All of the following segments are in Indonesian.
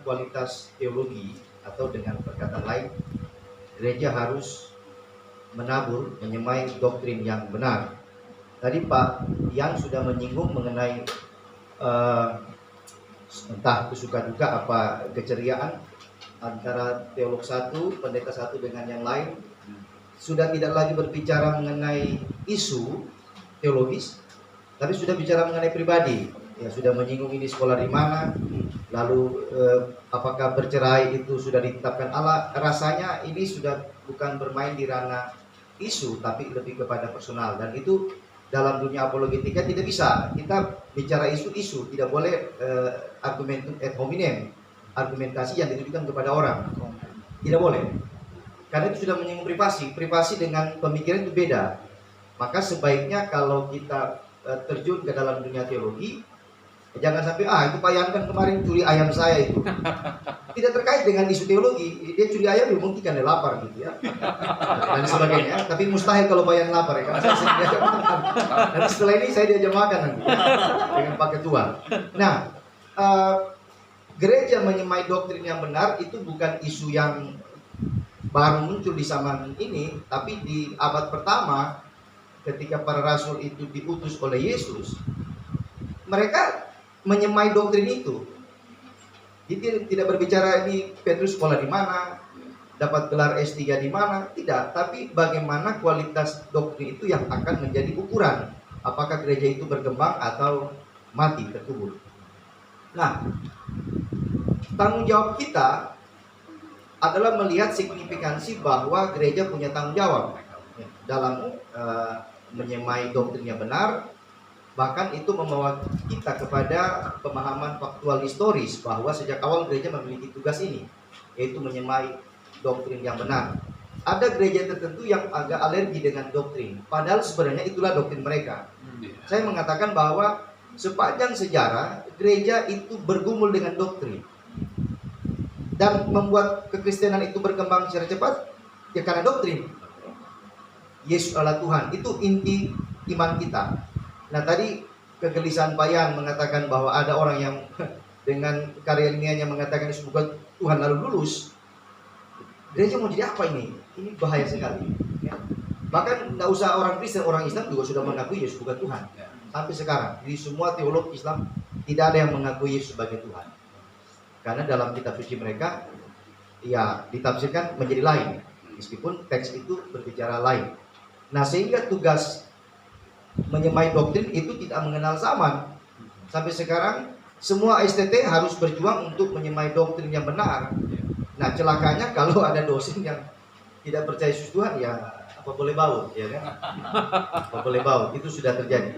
Kualitas teologi atau dengan perkataan lain, gereja harus menabur, menyemai doktrin yang benar. Tadi Pak Yang sudah menyinggung mengenai entah kesuka duka apa keceriaan antara teolog satu, pendeta satu dengan yang lain. Sudah tidak lagi berbicara mengenai isu teologis, tapi sudah bicara mengenai pribadi. Ya, sudah menyinggung ini sekolah di mana, lalu apakah bercerai itu sudah ditetapkan Allah. Rasanya ini sudah bukan bermain di ranah isu, tapi lebih kepada personal. Dan itu dalam dunia apologetika tidak bisa. Kita bicara isu-isu, tidak boleh argumentum ad hominem, argumentasi yang ditujukan kepada orang. Tidak boleh. Karena itu sudah menyinggung privasi. Privasi dengan pemikiran itu beda. Maka sebaiknya kalau kita terjun ke dalam dunia teologi, jangan sampai itu Pak Yan kan kemarin curi ayam saya itu. Tidak terkait dengan isu teologi. Dia curi ayam ya mungkin kan dia lapar gitu ya. Dan sebagainya. Tapi mustahil kalau Pak Yan lapar ya. Karena saya diajak makan. Nanti setelah ini saya diajak makan nanti dengan Pak Ketua. Nah, gereja menyemai doktrin yang benar itu bukan isu yang baru muncul di zaman ini, tapi di abad pertama ketika para rasul itu diutus oleh Yesus, mereka menyemai doktrin itu. Jadi tidak berbicara ini Petrus sekolah di mana, dapat gelar S3 di mana, tidak. Tapi bagaimana kualitas doktrin itu yang akan menjadi ukuran apakah gereja itu berkembang atau mati, terkubur. Nah, tanggung jawab kita adalah melihat signifikansi bahwa gereja punya tanggung jawab dalam menyemai doktrin yang benar. Bahkan itu membawa kita kepada pemahaman faktual historis bahwa sejak awal gereja memiliki tugas ini, yaitu menyemai doktrin yang benar. Ada gereja tertentu yang agak alergi dengan doktrin, padahal sebenarnya itulah doktrin mereka. Saya mengatakan bahwa sepanjang sejarah gereja itu bergumul dengan doktrin dan membuat kekristenan itu berkembang secara cepat ya karena doktrin. Yesus adalah Tuhan, itu inti iman kita. Nah tadi kegelisahan Pak Yan mengatakan bahwa ada orang yang dengan karya ilmiahnya mengatakan Yesus bukan Tuhan lalu lulus. Gereja mau jadi apa ini? Ini bahaya sekali ya. Bahkan tidak usah orang Kristen, orang Islam juga sudah mengakui Yesus bukan Tuhan sampai sekarang. Jadi semua teolog Islam tidak ada yang mengakui Yesus sebagai Tuhan. Karena dalam kitab suci mereka ya ditafsirkan menjadi lain, meskipun teks itu berbicara lain. Nah sehingga tugas menyemai doktrin itu tidak mengenal zaman. Sampai sekarang semua STT harus berjuang untuk menyemai doktrin yang benar. Nah celakanya kalau ada dosen yang tidak percaya Yesus Tuhan ya apa boleh baut ya kan? Apa boleh baut, itu sudah terjadi.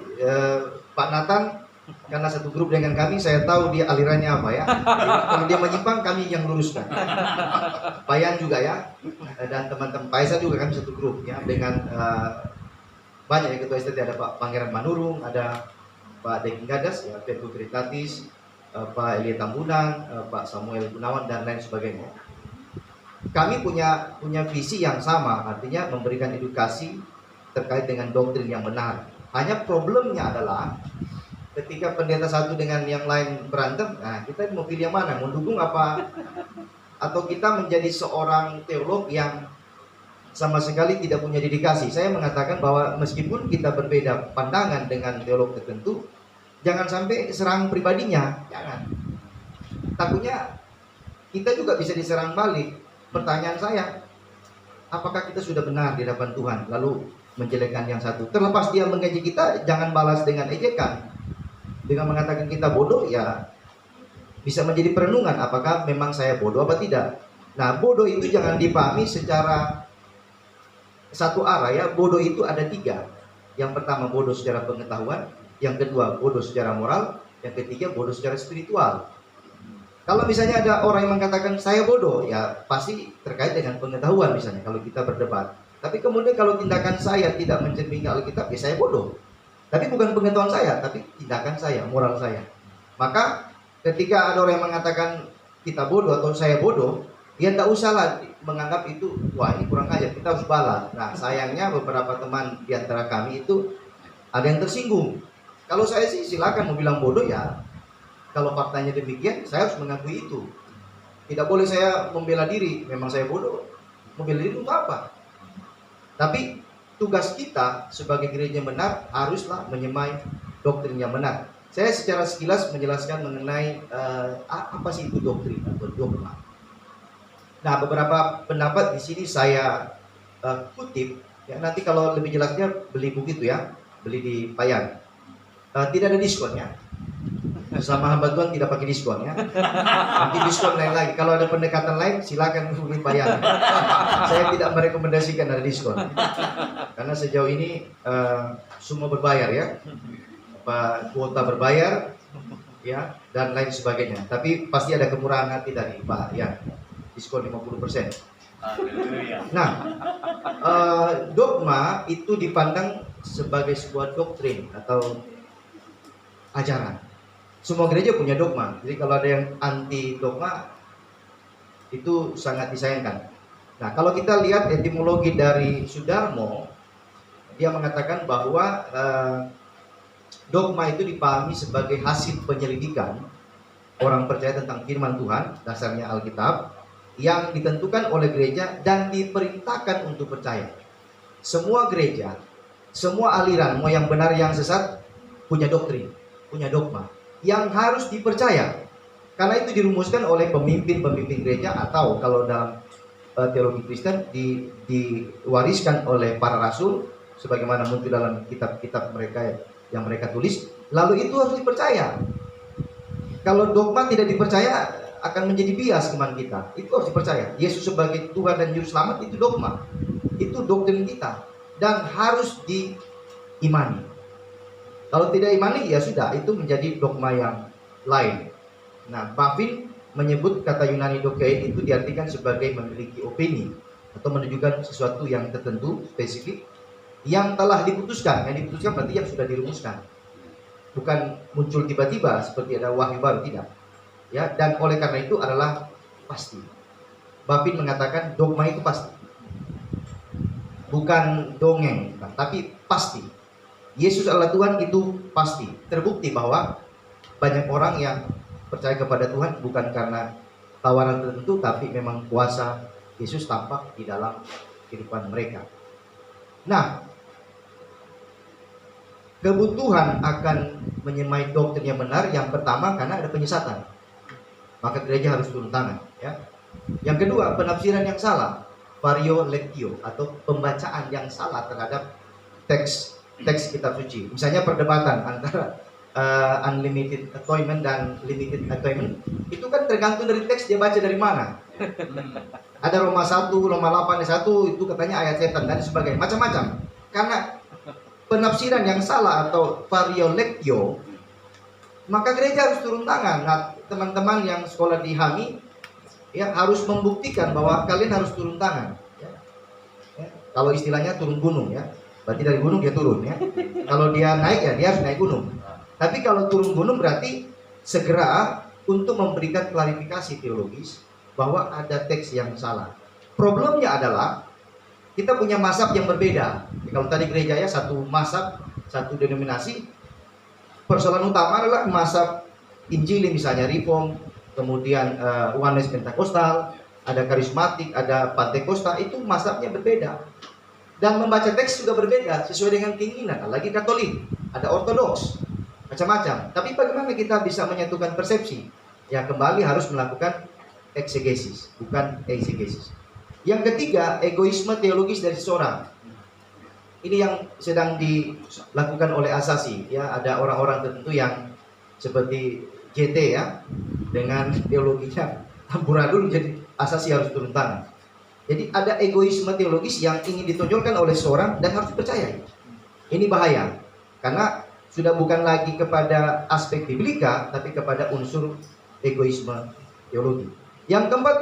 Pak Nathan karena satu grup dengan kami, saya tahu dia alirannya apa ya. Kalau dia menyimpang kami yang luruskan. Pak Yan juga ya, dan teman-teman Pak Esa juga kami satu grup ya dengan banyak yang ketua STT, ada Pak Pangeran Manurung, ada Pak Deking Gadas, ya, Pedro Gritatis, Pak Elia Tambunan, Pak Samuel Gunawan dan lain sebagainya. Kami punya visi yang sama, artinya memberikan edukasi terkait dengan doktrin yang benar. Hanya problemnya adalah ketika pendeta satu dengan yang lain berantem, nah kita mau pilih yang mana? Mau dukung apa? Atau kita menjadi seorang teolog yang sama sekali tidak punya dedikasi. Saya mengatakan bahwa meskipun kita berbeda pandangan dengan teolog tertentu, jangan sampai serang pribadinya, jangan. Takutnya kita juga bisa diserang balik. Pertanyaan saya, apakah kita sudah benar di hadapan Tuhan lalu menjelekkan yang satu? Terlepas dia mengejek kita, jangan balas dengan ejekan. Dengan mengatakan kita bodoh, ya bisa menjadi perenungan apakah memang saya bodoh apa tidak. Nah, bodoh itu jangan dipahami secara satu arah ya. Bodoh itu ada tiga. Yang pertama bodoh secara pengetahuan, yang kedua bodoh secara moral, yang ketiga bodoh secara spiritual. Kalau misalnya ada orang yang mengatakan saya bodoh, ya pasti terkait dengan pengetahuan misalnya kalau kita berdebat. Tapi kemudian kalau tindakan saya tidak mencerminkan Alkitab, ya saya bodoh. Tapi bukan pengetahuan saya, tapi tindakan saya, moral saya. Maka ketika ada orang yang mengatakan kita bodoh atau saya bodoh, ya tak usahlah menganggap itu, wah ini kurang ajar, kita harus balas. Nah sayangnya beberapa teman di antara kami itu ada yang tersinggung. Kalau saya sih silakan mau bilang bodoh ya. Kalau faktanya demikian, saya harus mengakui itu. Tidak boleh saya membela diri, memang saya bodoh. Membela diri untuk apa? Tapi tugas kita sebagai gereja yang benar haruslah menyemai doktrin yang benar. Saya secara sekilas menjelaskan mengenai apa sih itu doktrin atau dogma. Nah, beberapa pendapat di sini saya kutip. Ya, nanti kalau lebih jelasnya beli buku itu ya, beli di Payan. Tidak ada diskon ya. Bersama hamba Tuhan tidak pakai diskon ya. Nanti diskon lain lagi. Kalau ada pendekatan lain silakan hubungi Payan. Saya tidak merekomendasikan ada diskon. Karena sejauh ini semua berbayar ya. Kuota berbayar ya dan lain sebagainya. Tapi pasti ada kemurahan nanti dari Pak ya. Diskon 50%. Nah, dogma itu dipandang sebagai sebuah doktrin atau ajaran. Semua gereja punya dogma. Jadi kalau ada yang anti dogma itu sangat disayangkan. Nah, kalau kita lihat etimologi dari Sudarmo, dia mengatakan bahwa dogma itu dipahami sebagai hasil penyelidikan orang percaya tentang firman Tuhan, dasarnya Alkitab, yang ditentukan oleh gereja dan diperintahkan untuk percaya. Semua gereja, semua aliran, mau yang benar yang sesat, punya doktrin, punya dogma yang harus dipercaya. Karena itu dirumuskan oleh pemimpin-pemimpin gereja, atau kalau dalam teologi Kristen diwariskan oleh para rasul sebagaimana muncul dalam kitab-kitab mereka yang mereka tulis. Lalu itu harus dipercaya. Kalau dogma tidak dipercaya akan menjadi bias iman kita. Itu harus dipercaya. Yesus sebagai Tuhan dan Juru Selamat itu dogma. Itu doktrin kita dan harus diimani. Kalau tidak imani ya sudah, itu menjadi dogma yang lain. Nah, Bavinck menyebut kata Yunani dokein itu diartikan sebagai memiliki opini atau menunjukkan sesuatu yang tertentu, spesifik, yang telah diputuskan. Yang diputuskan berarti yang sudah dirumuskan. Bukan muncul tiba-tiba seperti ada wahyu baru, tidak. Ya, dan oleh karena itu adalah pasti. Bavinck mengatakan dogma itu pasti. Bukan dongeng, tapi pasti. Yesus adalah Tuhan itu pasti. Terbukti bahwa banyak orang yang percaya kepada Tuhan bukan karena tawaran tertentu, tapi memang kuasa Yesus tampak di dalam kehidupan mereka. Nah, kebutuhan akan menyemai doktrin yang benar yang pertama karena ada penyesatan. Maka gereja harus turun tangan ya. Yang kedua, penafsiran yang salah, vario lectio, atau pembacaan yang salah terhadap teks kitab suci. Misalnya perdebatan antara unlimited atonement dan limited atonement, itu kan tergantung dari teks dia baca dari mana. Ada Roma 1, Roma 8 1 itu katanya ayat setan dan sebagainya, macam-macam. Karena penafsiran yang salah atau vario lectio, maka gereja harus turun tangan. Nah, teman-teman yang sekolah di HAMI ya harus membuktikan bahwa kalian harus turun tangan ya. Ya, kalau istilahnya turun gunung ya, berarti dari gunung dia turun ya. Kalau dia naik ya dia harus naik gunung. Tapi kalau turun gunung berarti segera untuk memberikan klarifikasi teologis bahwa ada teks yang salah. Problemnya adalah kita punya mazhab yang berbeda. Kalau tadi gereja ya satu mazhab, satu denominasi. Persoalan utama adalah mazhab Injili, misalnya Reform, kemudian Oneness Pentakostal, ada karismatik, ada Pantekosta, itu mazhabnya berbeda. Dan membaca teks juga berbeda sesuai dengan keinginan. Lagi Katolik, ada Ortodoks, macam-macam. Tapi bagaimana kita bisa menyatukan persepsi? Ya kembali harus melakukan eksegesis, bukan eisegesis. Yang ketiga, egoisme teologis dari seseorang. Ini yang sedang dilakukan oleh Asasi. Ya, ada orang-orang tertentu yang seperti JT ya, dengan teologinya amburadul, jadi Asasi harus turun tangan. Jadi ada egoisme teologis yang ingin ditonjolkan oleh seorang dan harus dipercayai. Ini bahaya, karena sudah bukan lagi kepada aspek biblika, tapi kepada unsur egoisme teologi. Yang keempat,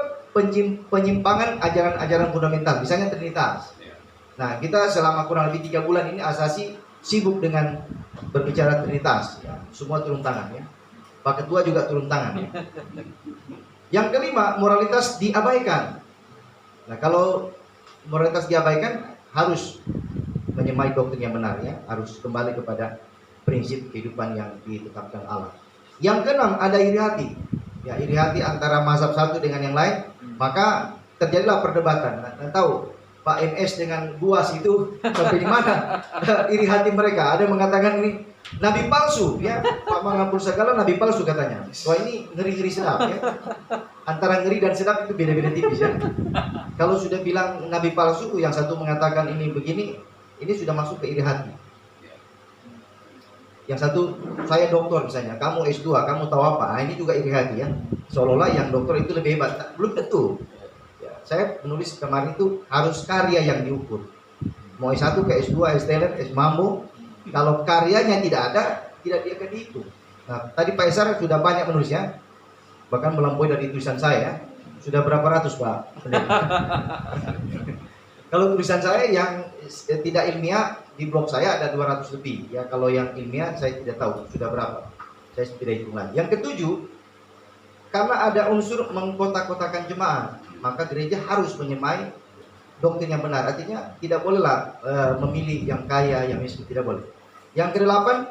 penyimpangan ajaran-ajaran fundamental, misalnya Trinitas. Nah, kita selama kurang lebih 3 bulan ini Asasi sibuk dengan berbicara Trinitas. Ya, semua turun tangan ya. Pak Ketua juga turun tangan ya. Yang kelima, moralitas diabaikan. Nah, kalau moralitas diabaikan harus menyemai doktrin yang benar ya, harus kembali kepada prinsip kehidupan yang ditetapkan Allah. Yang keenam, ada iri hati. ya iri hati antara mazhab satu dengan yang lain, maka terjadilah perdebatan. Nah, tahu Pak MS dengan Buas itu sampai di mana iri hati mereka. Ada yang mengatakan ini nabi palsu, ya Pak Mangapul segala nabi palsu katanya. Wah ini ngeri-ngeri sedap ya. Antara ngeri dan sedap itu beda-beda tipis ya. Kalau sudah bilang nabi palsu, yang satu mengatakan ini begini, ini sudah masuk ke iri hati. Yang satu, saya dokter misalnya, kamu S2, kamu tahu apa? Nah, ini juga iri hati ya. Seolah-olah yang dokter itu lebih hebat. Belum tentu. Ya, saya menulis kemarin itu harus karya yang diukur. Mau S1 ke S2, S-talent, S-mambo, kalau karyanya tidak ada, tidak dia akan dihitung. Nah, tadi Pak Esar sudah banyak menulis ya. Bahkan melampaui dari tulisan saya. Sudah berapa ratus Pak? Kalau tulisan saya yang tidak ilmiah di blog saya ada 200 lebih. Ya kalau yang ilmiah saya tidak tahu sudah berapa. Saya tidak hitung lagi. Yang ketujuh, karena ada unsur mengkotak-kotakan jemaat, maka gereja harus menyemai doktrin yang benar. Artinya tidak bolehlah memilih yang kaya, yang miskin, tidak boleh. Yang kedelapan,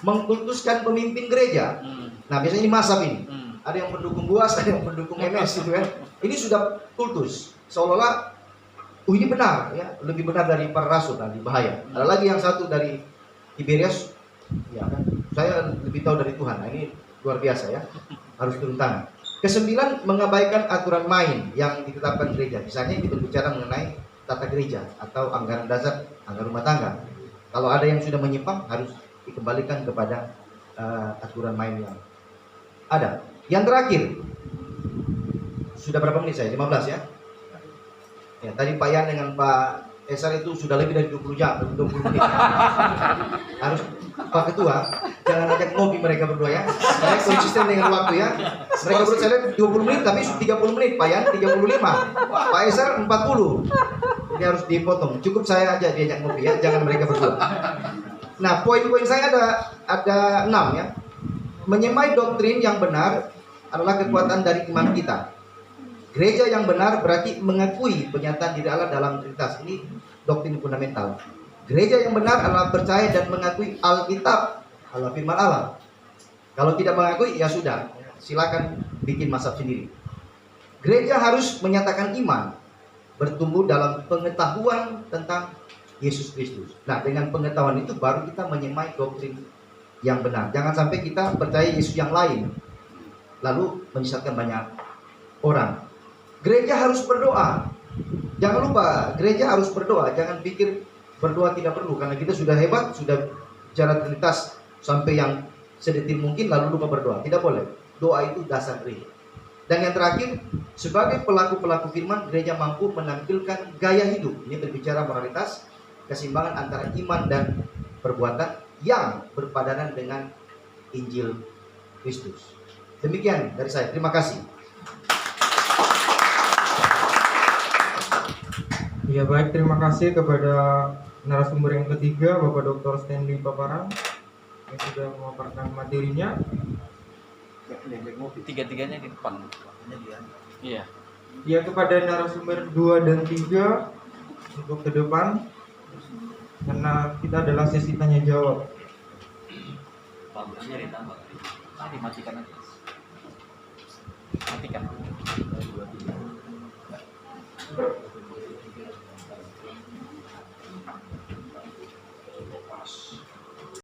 mengkultuskan pemimpin gereja. Nah biasanya ini mazhab ini. Ada yang mendukung Buas, ada yang mendukung MS gitu kan. Ini sudah kultus. Seolah-olah ini benar ya, lebih benar dari para rasul, nanti bahaya. Ada lagi yang satu dari Tiberias, ya kan, saya lebih tahu dari Tuhan. Nah, ini luar biasa ya, harus turun tangan. Kesembilan, mengabaikan aturan main yang ditetapkan gereja. Misalnya ini berbicara mengenai tata gereja atau anggaran dasar, anggaran rumah tangga. Kalau ada yang sudah menyimpang harus dikembalikan kepada aturan main yang ada. Yang terakhir, sudah berapa menit saya? 15 ya. Ya, tadi Pak Yan dengan Pak Esar itu sudah lebih dari 20 jam, 20 menit. Harus Pak Ketua, jangan ajak ngopi mereka berdua ya. Saya konsisten dengan waktu ya. Mereka berdua saya lihat 20 menit, tapi 30 menit. Pak Yan 35, Pak Esar 40. Ini harus dipotong. Cukup saya aja diajak ngopi ya, jangan mereka berdua. Nah, poin-poin saya ada 6 ya. Menyemai doktrin yang benar adalah kekuatan dari iman kita. Gereja yang benar berarti mengakui penyataan diri Allah dalam Trinitas. Ini doktrin fundamental. Gereja yang benar adalah percaya dan mengakui Alkitab, adalah firman Allah. Kalau tidak mengakui, ya sudah, silakan bikin mazhab sendiri. Gereja harus menyatakan iman, bertumbuh dalam pengetahuan tentang Yesus Kristus. Nah, dengan pengetahuan itu baru kita menyemai doktrin yang benar. Jangan sampai kita percaya Yesus yang lain, lalu menyesatkan banyak orang. Gereja harus berdoa. Jangan lupa, gereja harus berdoa. Jangan pikir berdoa tidak perlu, karena kita sudah hebat, sudah bicara Trinitas sampai yang sedetil mungkin lalu lupa berdoa. Tidak boleh. Doa itu dasar gereja. Dan yang terakhir, sebagai pelaku-pelaku firman, gereja mampu menampilkan gaya hidup. Ini berbicara moralitas, keseimbangan antara iman dan perbuatan yang berpadanan dengan Injil Kristus. Demikian dari saya. Terima kasih. Ya baik, terima kasih kepada narasumber yang ketiga, Bapak Dr. Stanley Paparan yang sudah memaparkan materinya. Tiga-tiganya di depan. Iya. Ya, kepada narasumber 2 dan 3 untuk ke depan, karena kita adalah sesi tanya jawab. Bagusnya ditambah. Tadi matikan aja. Matikan.